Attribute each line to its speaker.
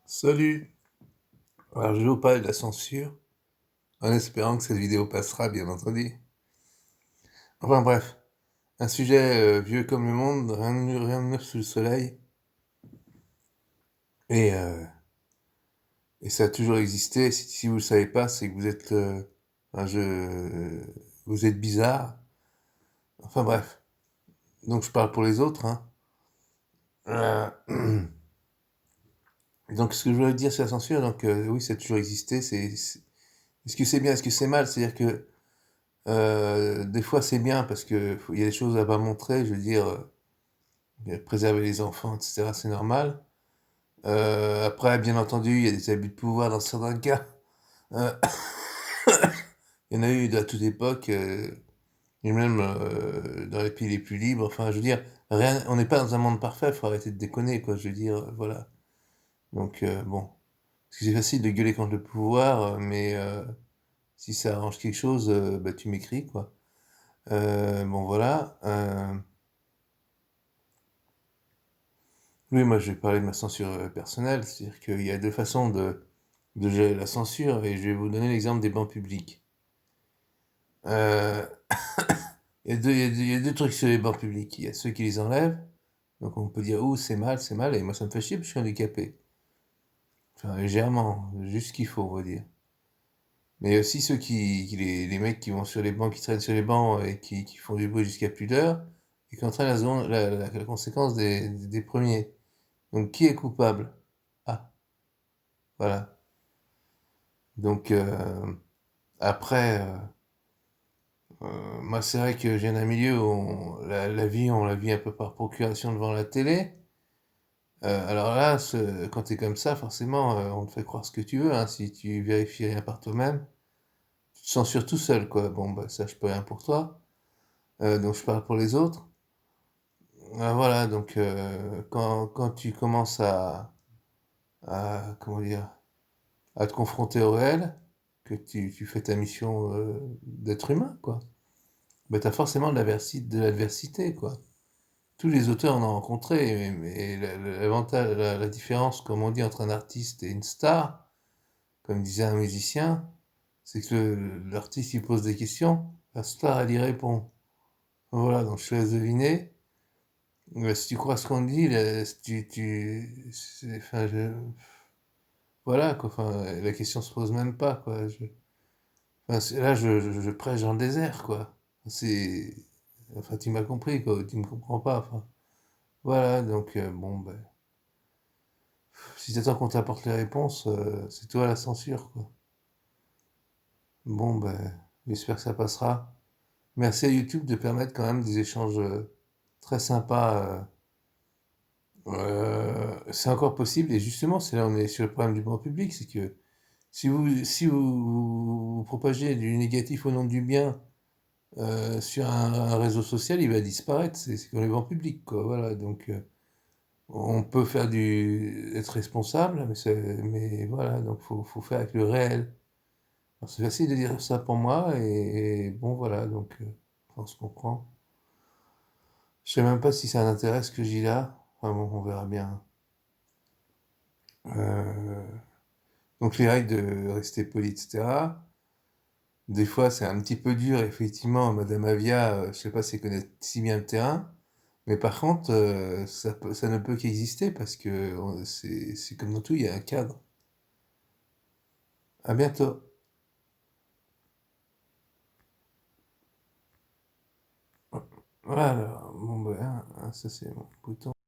Speaker 1: Salut! Alors je vais vous parler de la censure, en espérant que cette vidéo passera, bien entendu. Enfin bref, un sujet vieux comme le monde, rien de neuf sous le soleil, et, euh, et ça a toujours existé. Si vous ne le savez pas, c'est que vous êtes, vous êtes bizarre. Enfin bref, donc je parle pour les autres, hein. Euh, donc ce que je voulais dire sur la censure, donc oui, ça a toujours existé. Est-ce que c'est bien, est-ce que c'est mal? C'est-à-dire que des fois, c'est bien parce qu'il y a des choses à pas montrer, je veux dire, préserver les enfants et cetera, c'est normal. Après, bien entendu, il y a des abus de pouvoir dans certains cas. Heu, il y en a eu à toute époque, et même, dans les pays les plus libres. Enfin, je veux dire, rien on n'est pas dans un monde parfait, faut arrêter de déconner, quoi, je veux dire, voilà. Donc bon, parce que c'est facile de gueuler contre le pouvoir, mais si ça arrange quelque chose, bah, tu m'écris, quoi. Bon voilà, oui, moi, je vais parler de ma censure, personnelle. C'est-à-dire qu'il y a 2 façons de gérer la censure et je vais vous donner l'exemple des bancs publics. Heu, il y a deux trucs sur les bancs publics. Il y a ceux qui les enlèvent, donc on peut dire: «Ouh, c'est mal» et moi, ça me fait chier parce que je suis handicapé. Enfin, légèrement, juste ce qu'il faut, on va dire. Mais il y a aussi ceux qui les mecs qui vont sur les bancs, qui traînent sur les bancs et qui font du bruit jusqu'à plus d'heure et qui entraînent la conséquence des 1ers. Donc qui est coupable? Ah, voilà. Donc après, moi, c'est vrai que je viens d'un milieu où on la vit un peu par procuration devant la télé. Alors là, quand tu es comme ça, forcément, on te fait croire ce que tu veux, hein. Si tu vérifies rien par toi-même, tu te censures tout seul, quoi. Bon, bah, ça, je peux rien pour toi, donc je parle pour les autres. Voilà, donc quand tu commences à comment dire? À te confronter au réel, que tu fais ta mission, d'être humain, quoi, bah, tu as forcément de l'adversité, quoi. Tous les auteurs en ont rencontré, mais l'avantage, la différence, comme on dit, entre un artiste et une star, comme disait un musicien, c'est que l'artiste, il pose des questions, la star, elle y répond. Voilà, donc je te laisse deviner. Si tu crois ce qu'on dit, si enfin, voilà, quoi, enfin, la question se pose même pas, quoi. Enfin, là, je prêche dans le désert, quoi. C'est, enfin, tu m'as compris, quoi, tu me comprends pas, enfin. Voilà, donc bon, ben, si t'attends qu'on t'apporte les réponses, c'est toi la censure, quoi. Bon, ben, j'espère que ça passera. Merci à YouTube de permettre quand même des échanges très sympas. C'est encore possible, et justement, c'est là on est sur le problème du banc public, c'est que si vous propagez du négatif au nom du bien sur un réseau social, il va disparaître. C'est comme les bancs publics, quoi. Voilà, donc on peut être responsable, mais voilà, donc faut faire avec le réel. Alors, c'est facile de dire ça pour moi, et bon, voilà, donc on se comprend. Je sais même pas si ça l'intéresse ce que j'ai là. Enfin bon, on verra bien. Euh, donc les règles de rester poli, etc. Des fois, c'est un petit peu dur, effectivement. Madame Avia, je sais pas si elle connaît si bien le terrain, mais par contre, ça ne peut qu'exister parce que c'est comme dans tout, il y a un cadre. À bientôt. Voilà, bon, ben, ça c'est mon bouton.